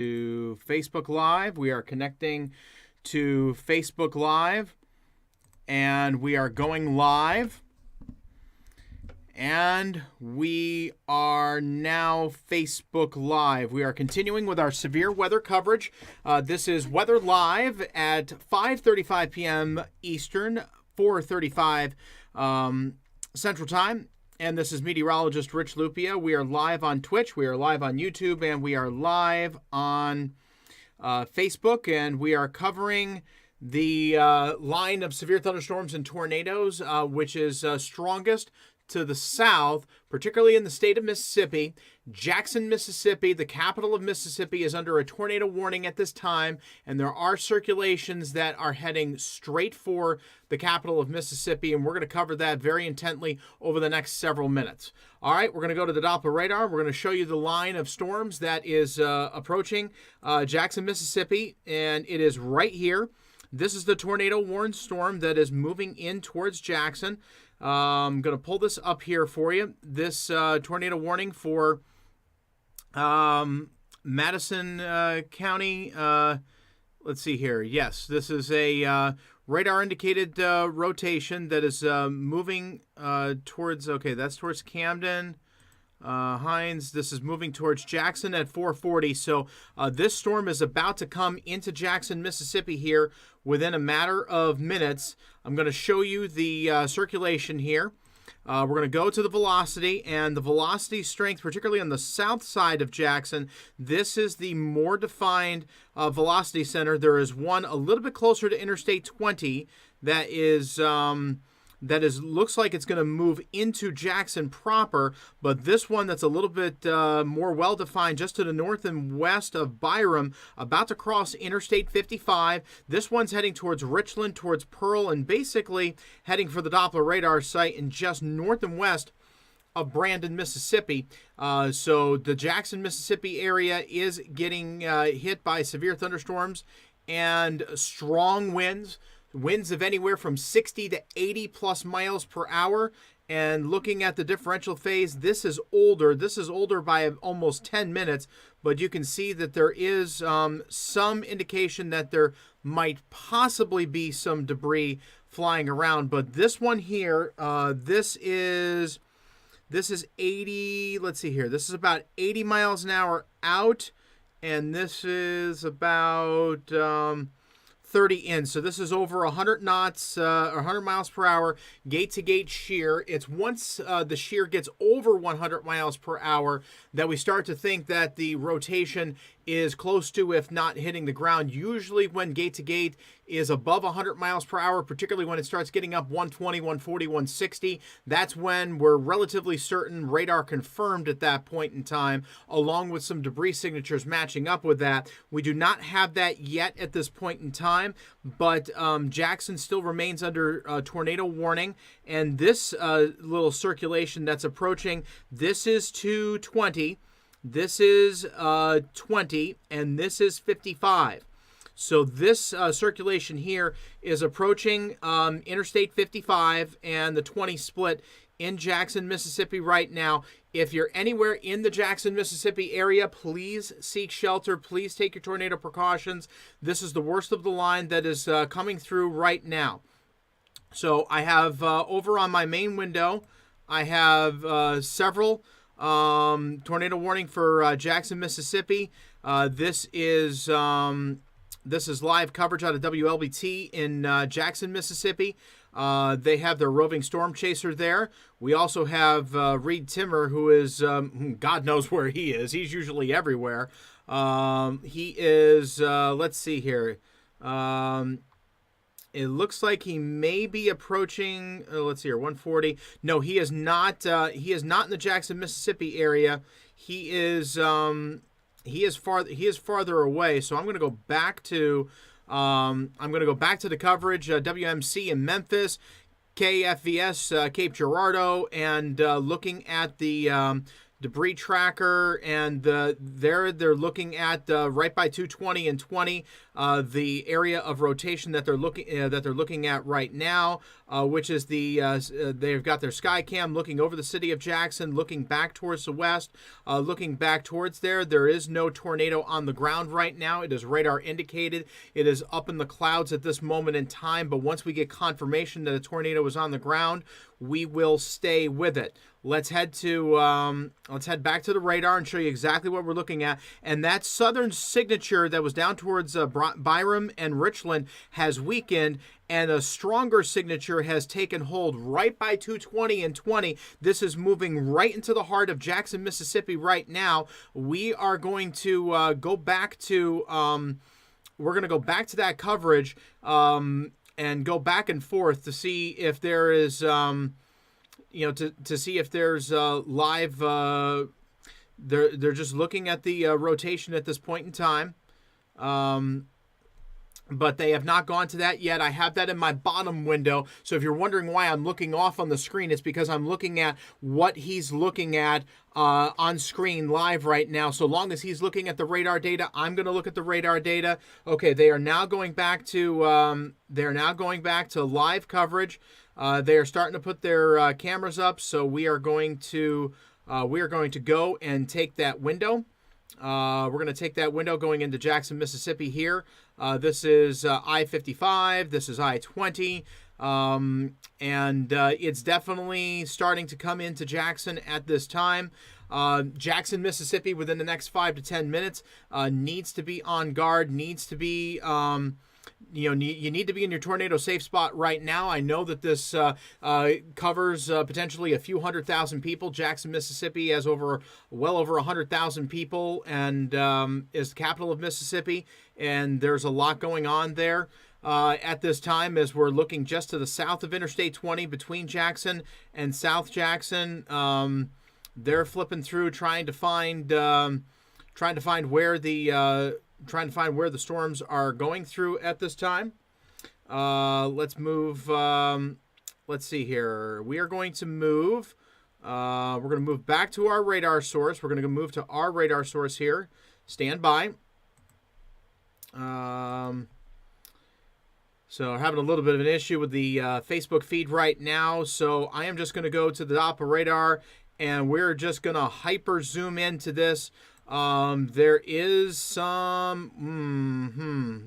to Facebook Live. We are connecting to Facebook Live, and we are going live. And we are now Facebook Live. We are continuing with our severe weather coverage. This is Weather Live at 5:35 p.m. Eastern, 4:35 Central Time. And this is meteorologist Rich Lupia. We are live on Twitch, we are live on YouTube, and we are live on Facebook. And we are covering the line of severe thunderstorms and tornadoes, which is strongest to the south, particularly in the state of Mississippi. Jackson, Mississippi, the capital of Mississippi, is under a tornado warning at this time, and there are circulations that are heading straight for the capital of Mississippi, and we're going to cover that very intently over the next several minutes. All right, we're going to go to the Doppler radar. We're going to show you the line of storms that is approaching Jackson, Mississippi, and it is right here. This is the tornado warned storm that is moving in towards Jackson. I'm going to pull this up here for you. This tornado warning for Madison County. Let's see here. Yes, this is a radar-indicated rotation that is moving towards, okay, that's towards Camden. Hines, this is moving towards Jackson at 4:40. So this storm is about to come into Jackson, Mississippi here within a matter of minutes. I'm going to show you the circulation here. We're going to go to the velocity, and the velocity strength, particularly on the south side of Jackson, this is the more defined velocity center. There is one a little bit closer to Interstate 20 that is looks like it's going to move into Jackson proper, but this one that's a little bit more well-defined just to the north and west of Byram, about to cross Interstate 55. This one's heading towards Richland, towards Pearl, and basically heading for the Doppler radar site in just north and west of Brandon, Mississippi. So the Jackson, Mississippi area is getting hit by severe thunderstorms and strong winds. Winds of anywhere from 60 to 80 plus miles per hour. And looking at the differential phase, this is older. This is older by almost 10 minutes. But you can see that there is some indication that there might possibly be some debris flying around. But this one here, this is 80, let's see here. This is about 80 miles an hour out. And this is about 30 in. So this is over 100 knots, or 100 miles per hour, gate-to-gate shear. It's once the shear gets over 100 miles per hour that we start to think that the rotation is close to, if not hitting the ground. Usually when gate-to-gate is above 100 miles per hour, particularly when it starts getting up 120, 140, 160, that's when we're relatively certain, radar confirmed at that point in time, along with some debris signatures matching up with that. We do not have that yet at this point in time, but Jackson still remains under tornado warning, and this little circulation that's approaching, this is 220, this is 20, and this is 55. So this circulation here is approaching Interstate 55 and the 20 split in Jackson, Mississippi right now. If you're anywhere in the Jackson, Mississippi area, please seek shelter. Please take your tornado precautions. This is the worst of the line that is coming through right now. So I have over on my main window, I have several tornado warning for Jackson, Mississippi. This is live coverage out of WLBT in Jackson, Mississippi. They have their roving storm chaser there. We also have Reed Timmer, who is, God knows where he is. He's usually everywhere. He is, let's see here. It looks like he may be approaching, let's see here, 140. No, he is not. He is not in the Jackson, Mississippi area. He is farther away. So I'm going to go back to the coverage. WMC in Memphis, KFVS Cape Girardeau, and looking at the debris tracker, and they're looking at right by 220 and 20, the area of rotation that they're looking at right now, which is they've got their sky cam looking over the city of Jackson, looking back towards the west, looking back towards there. There is no tornado on the ground right now. It is radar indicated. It is up in the clouds at this moment in time, but once we get confirmation that a tornado is on the ground, we will stay with it. Let's head back to the radar and show you exactly what we're looking at. And that southern signature that was down towards Byram and Richland has weakened, and a stronger signature has taken hold right by 220 and 20. This is moving right into the heart of Jackson, Mississippi right now. We are going to go back to that coverage and go back and forth to see if there is to see if there's live. They're just looking at the rotation at this point in time. But they have not gone to that yet. I have that in my bottom window. So if you're wondering why I'm looking off on the screen, it's because I'm looking at what he's looking at on screen live right now. So long as he's looking at the radar data, I'm going to look at the radar data. Okay, they are now going back to live coverage. They are starting to put their cameras up. So we are going to go and take that window. We're going to take that window going into Jackson, Mississippi here. This is I-55. This is I-20. And it's definitely starting to come into Jackson at this time. Jackson, Mississippi, within the next 5 to 10 minutes, needs to be on guard, needs to be... you need to be in your tornado safe spot right now. I know that this covers potentially a few 100,000 people. Jackson, Mississippi has well over 100,000 people and is the capital of Mississippi. And there's a lot going on there at this time as we're looking just to the south of Interstate 20 between Jackson and South Jackson. They're flipping through trying to find where the storms are going through at this time. Let's move. Let's see here. We are going to move. We're going to move back to our radar source. We're going to move to our radar source here. Stand by. So having a little bit of an issue with the Facebook feed right now. So I am just going to go to the Doppler radar, and we're just going to hyper zoom into this. There is some,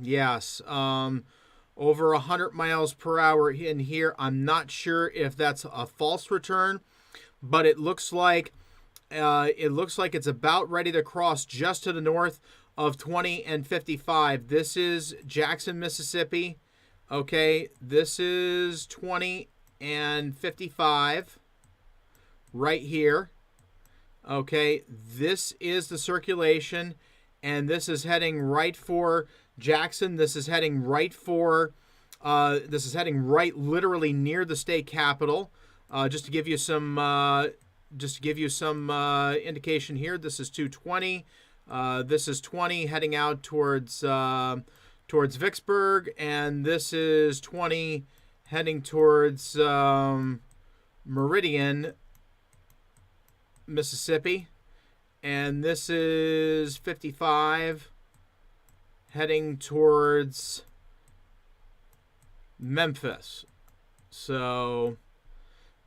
yes, over 100 miles per hour in here. I'm not sure if that's a false return, but it looks like it's about ready to cross just to the north of 20 and 55. This is Jackson, Mississippi. Okay, this is 20 and 55 right here. Okay, this is the circulation, and this is heading right for Jackson. This is heading right literally near the state capitol. Just to give you some indication here, this is 220. This is 20 heading out towards Vicksburg, and this is 20 heading towards Meridian, Mississippi, and this is 55 heading towards Memphis. So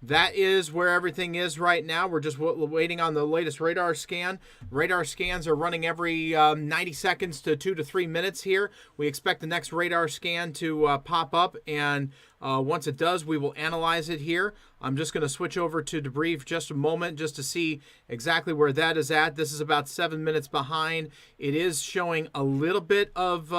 that is where everything is right now. We're just waiting on the latest radar scan. Radar scans are running every 90 seconds to 2 to 3 minutes here. We expect the next radar scan to pop up, and once it does, we will analyze it here. I'm just going to switch over to debrief just a moment just to see exactly where that is at. This is about 7 minutes behind. It is showing a little bit of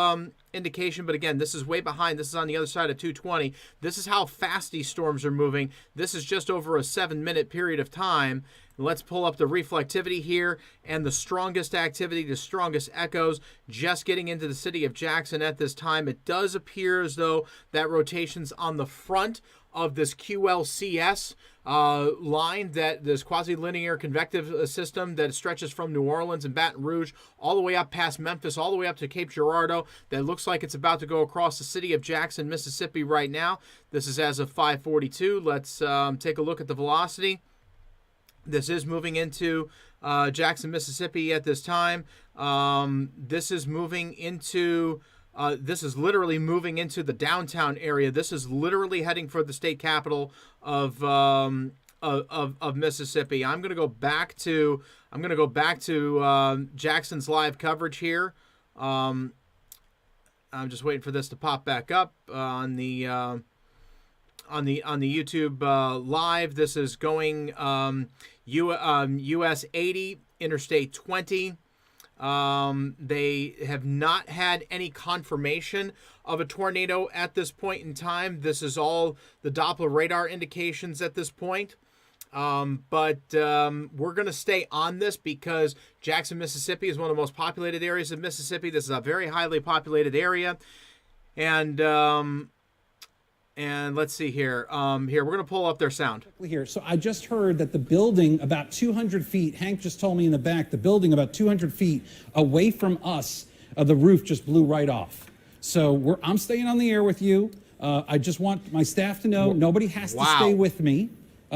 indication, but again, this is way behind. This is on the other side of 220. This is how fast these storms are moving. This is just over a 7-minute period of time. Let's pull up the reflectivity here, and the strongest activity, the strongest echoes, just getting into the city of Jackson at this time. It does appear as though that rotation's on the front of this QLCS line, that this quasi-linear convective system that stretches from New Orleans and Baton Rouge all the way up past Memphis, all the way up to Cape Girardeau, that looks like it's about to go across the city of Jackson, Mississippi right now. This is as of 5:42. Let's take a look at the velocity. This is moving into Jackson, Mississippi at this time. This is moving into. This is literally moving into the downtown area. This is literally heading for the state capital of Mississippi. I'm going to go back to Jackson's live coverage here. I'm just waiting for this to pop back up on the YouTube live. This is going US 80, Interstate 20. They have not had any confirmation of a tornado at this point in time. This is all the Doppler radar indications at this point. But we're going to stay on this because Jackson, Mississippi is one of the most populated areas of Mississippi. This is a very highly populated area. And let's see here. Here, we're going to pull up their sound. Here. So I just heard that the building about 200 feet, Hank just told me in the back, the building about 200 feet away from us, the roof just blew right off. So I'm staying on the air with you. I just want my staff to know nobody has to stay with me.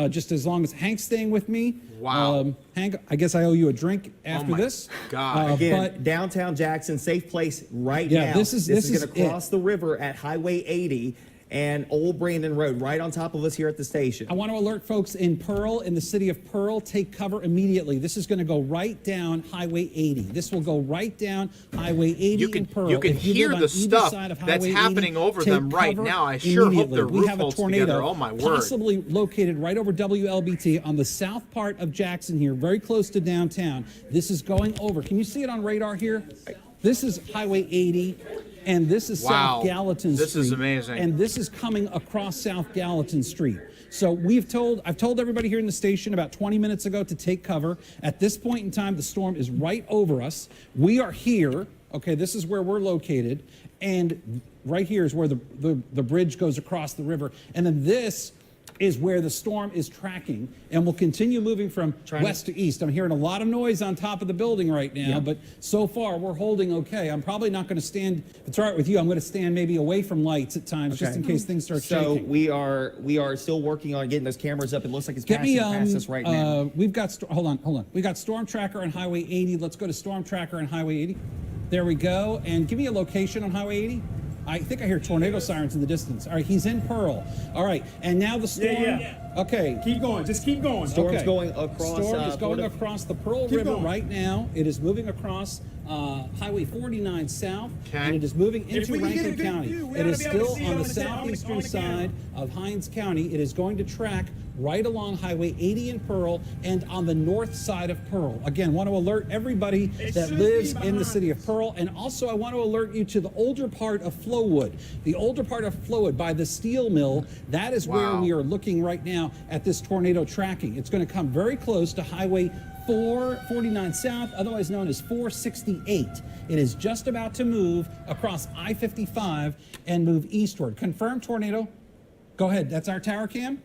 Just as long as Hank's staying with me. Wow. Hank, I guess I owe you a drink after this. God. Again, downtown Jackson, safe place right now. This is going to cross the river at Highway 80 and Old Brandon Road, right on top of us here at the station. I want to alert folks in Pearl, in the city of Pearl, take cover immediately. This is going to go right down Highway 80. This will go right down Highway 80 in Pearl. You can hear the stuff that's happening over them right now. I sure hope their roof holds together. Oh, my word. Possibly located right over WLBT on the south part of Jackson here, very close to downtown. This is going over. Can you see it on radar here? This is Highway 80. And this is South Gallatin Street. This is amazing. And this is coming across South Gallatin Street. So I've told everybody here in the station about 20 minutes ago to take cover. At this point in time, the storm is right over us. We are here. Okay, this is where we're located. And right here is where the bridge goes across the river. And then this is where the storm is tracking and will continue moving from west to east. I'm hearing a lot of noise on top of the building right now, but so far we're holding okay. I'm probably not going to stand, if it's all right with you, I'm going to stand maybe away from lights at times just in case things start shaking. So we are still working on getting those cameras up. It looks like it's passing past us right now. We've got, hold on. We got Storm Tracker on Highway 80. Let's go to Storm Tracker on Highway 80. There we go. And give me a location on Highway 80. I think I hear tornado sirens in the distance. All right, he's in Pearl. All right, and now the storm. Okay. Keep going. Just keep going. Storm's going across. Storm is going across the Pearl River right now. It is moving across Highway 49 south, and it is moving into Rankin County. It is still on the southeastern side of Hinds County. It is going to track right along Highway 80 in Pearl and on the north side of Pearl. Again, want to alert everybody that lives in the city of Pearl, and also I want to alert you to the older part of Flowood. The older part of Flowood by the steel mill, that is where we are looking right now at this tornado tracking. It's going to come very close to Highway 449 South, otherwise known as 468. It is just about to move across I-55 and move eastward. Confirmed tornado. Go ahead. That's our tower cam.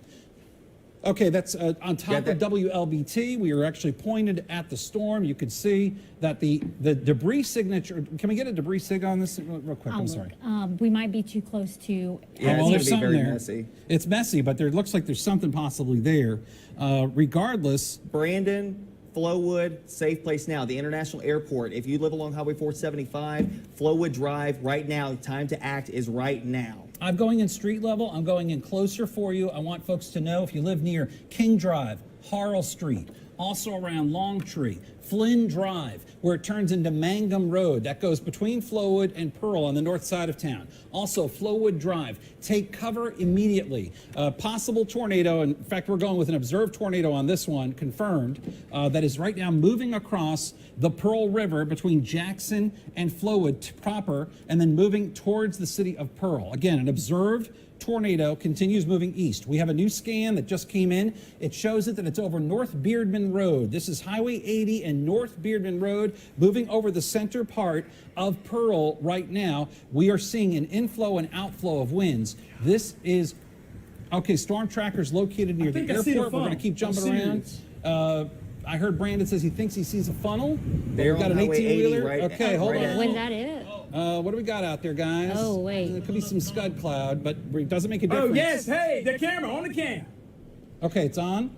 Okay, that's on top of WLBT. We are actually pointed at the storm. You can see that the debris signature. Can we get a debris sig on this real quick? I'm sorry. We might be too close to. Yeah, well, there's something there. Messy. It's messy, but there looks like there's something possibly there. Regardless. Brandon, Flowood, safe place now. The International Airport. If you live along Highway 475, Flowood Drive right now. Time to act is right now. I'm going in street level. I'm going in closer for you. I want folks to know if you live near King Drive, Harrell Street, also around Longtree, Flynn Drive, where it turns into Mangum Road. That goes between Flowood and Pearl on the north side of town. Also, Flowood Drive. Take cover immediately. Possible tornado. In fact, we're going with an observed tornado on this one, confirmed, that is right now moving across the Pearl River between Jackson and Flowood proper, and then moving towards the city of Pearl. Again, an observed tornado continues moving east. We have a new scan that just came in. It shows it that it's over North Beardman Road. This is Highway 80 and North Beardman Road, moving over the center part of Pearl right now. We are seeing an inflow and outflow of winds. This is, okay, storm tracker's located near the airport. We're going to keep jumping around. I heard Brandon says he thinks he sees a funnel. They're We've got on an Highway 18-wheeler. 80 right Okay, hold on. When that is. What do we got out there, guys? Oh, wait. There could be some scud cloud, but it doesn't make a difference. Oh, yes. Hey, the camera on the cam. Okay, it's on.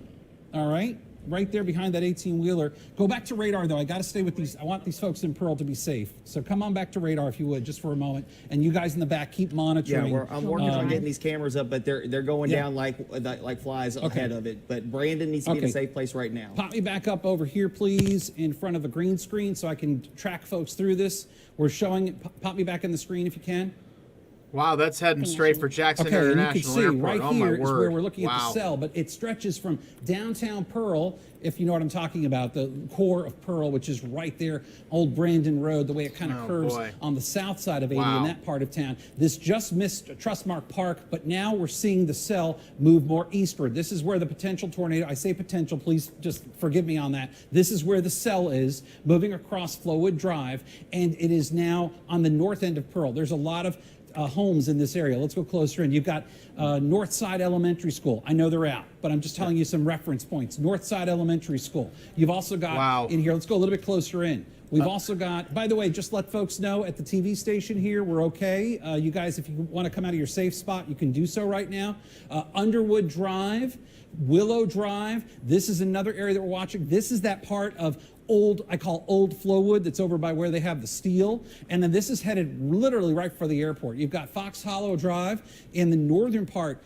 All right. right there behind that 18-wheeler. Go back to radar, though. I got to stay with these. I want these folks in Pearl to be safe. So come on back to radar, if you would, just for a moment. And you guys in the back, keep monitoring. Yeah, I'm working on getting these cameras up, but they're going Yeah. down like flies ahead of it. But Brandon needs to be in a safe place right now. Pop me back up over here, please, in front of the green screen so I can track folks through this. We're showing it. Pop me back in the screen if you can. Wow, that's heading straight for Jackson Okay, and you International can see Airport. right Oh, my here is word. where we're looking at the Wow. cell, but it stretches from downtown Pearl, if you know what I'm talking about, the core of Pearl, which is right there, Old Brandon Road, the way it kind of curves boy. on the south side of 80 Wow. in that part of town. This just missed Trustmark Park, but now we're seeing the cell move more eastward. This is where the potential tornado, I say potential, please just forgive me on that. This is where the cell is, moving across Flowwood Drive, and it is now on the north end of Pearl. There's a lot of homes in this area. Let's go closer in. You've got Northside Elementary School. I know they're out, but I'm just telling you some reference points. Northside Elementary School. You've also got in here, let's go a little bit closer in. We've also got, by the way, just let folks know at the TV station here, we're okay. You guys, if you want to come out of your safe spot, you can do so right now. Underwood Drive, Willow Drive. This is another area that we're watching. This is that part of I call Old Flowwood, that's over by where they have the steel. And then this is headed literally right for the airport. You've got Fox Hollow Drive in the northern part.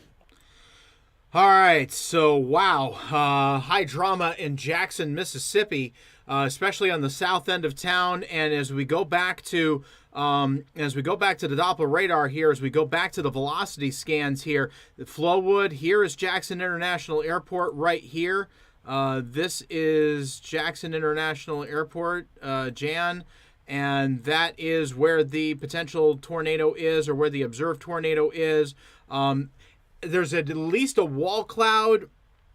All right, so wow, high drama in Jackson, Mississippi, especially on the south end of town. And as we go back to the Doppler radar here, as we go back to the velocity scans here, the Flowwood, here is Jackson International Airport right here. This is Jackson International Airport, Jan, and that is where the potential tornado is, or where the observed tornado is. There's at least a wall cloud.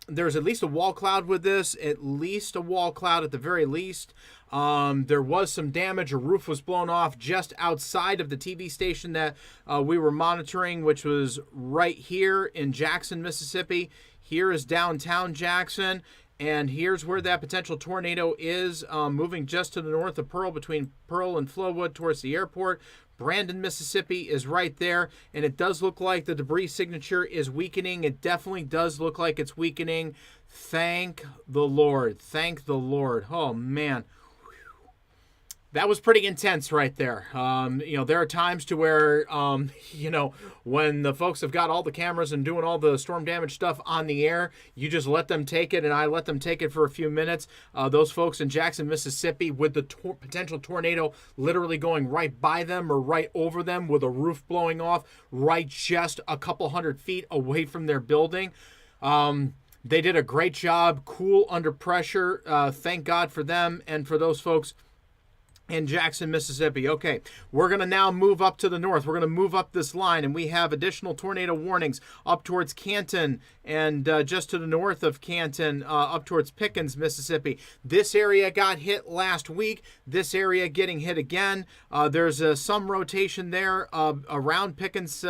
There's at least a wall cloud with this, at least a wall cloud at the very least. There was some damage. A roof was blown off just outside of the TV station that we were monitoring, which was right here in Jackson, Mississippi. Here is downtown Jackson, and here's where that potential tornado is, moving just to the north of Pearl, between Pearl and Flowwood towards the airport. Brandon, Mississippi is right there, and it does look like the debris signature is weakening. It definitely does look like it's weakening. Thank the Lord. Thank the Lord. Oh, man. That was pretty intense right there. There are times to where, when the folks have got all the cameras and doing all the storm damage stuff on the air, you just let them take it, and I let them take it for a few minutes. Those folks in Jackson, Mississippi, with the potential tornado literally going right by them or right over them, with a roof blowing off right just a couple hundred feet away from their building. They did a great job, cool under pressure. Thank God for them and for those folks in Jackson, Mississippi. Okay, we're going to now move up to the north. We're going to move up this line, and we have additional tornado warnings up towards Canton and just to the north of Canton, up towards Pickens, Mississippi. This area got hit last week. This area getting hit again. There's some rotation there around Pickens,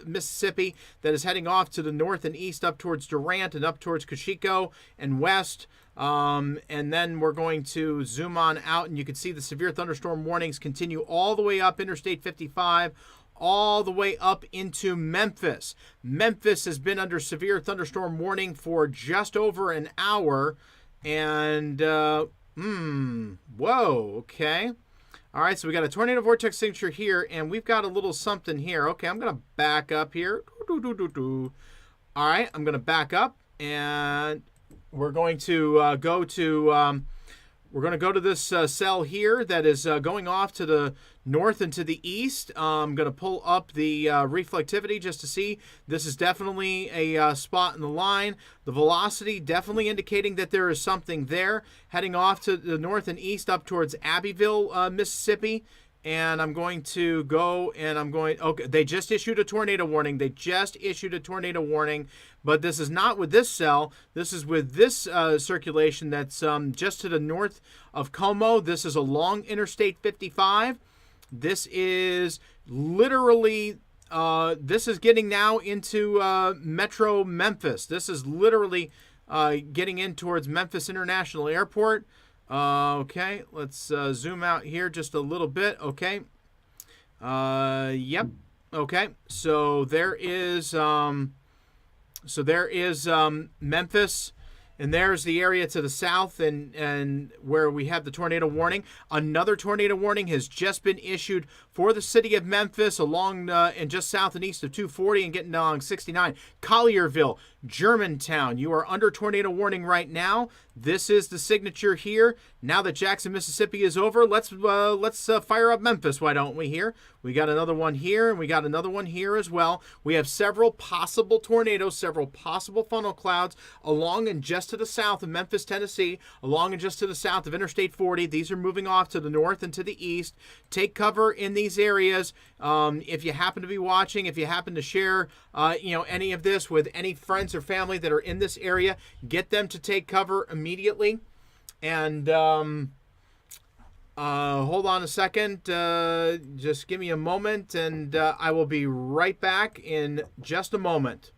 Mississippi, that is heading off to the north and east up towards Durant and up towards Cocheco and west. And then we're going to zoom on out, and you can see the severe thunderstorm warnings continue all the way up Interstate 55, all the way up into Memphis. Memphis has been under severe thunderstorm warning for just over an hour, and whoa, okay. All right, so we got a tornado vortex signature here, and we've got a little something here. Okay, I'm going to back up here. All right, I'm going to back up, and we're going to go to this cell here that is going off to the north and to the east. I'm going to pull up the reflectivity just to see. This is definitely a spot in the line. The velocity definitely indicating that there is something there. Heading off to the north and east up towards Abbeville, Mississippi. And I'm going to go and okay, they just issued a tornado warning. But this is not with this cell. This is with this circulation that's just to the north of Como. This is along Interstate 55. This is literally, this is getting now into Metro Memphis. This is literally getting in towards Memphis International Airport. Okay, let's zoom out here just a little bit. Okay. Yep. Okay. So there is Memphis, And there's the area to the south and where we have the tornado warning. Another tornado warning has just been issued for the city of Memphis along and just south and east of 240 and getting along 69. Collierville, Germantown, you are under tornado warning right now. This is the signature here. Now that Jackson, Mississippi is over, let's fire up Memphis, why don't we here? We got another one here, and we got another one here as well. We have several possible tornadoes, several possible funnel clouds along and just to the south of Memphis, Tennessee, along and just to the south of Interstate 40. These are moving off to the north and to the east. Take cover in these areas. If you happen to be watching, if you happen to share any of this with any friends or family that are in this area, get them to take cover immediately. And hold on a second. Just give me a moment, and I will be right back in just a moment.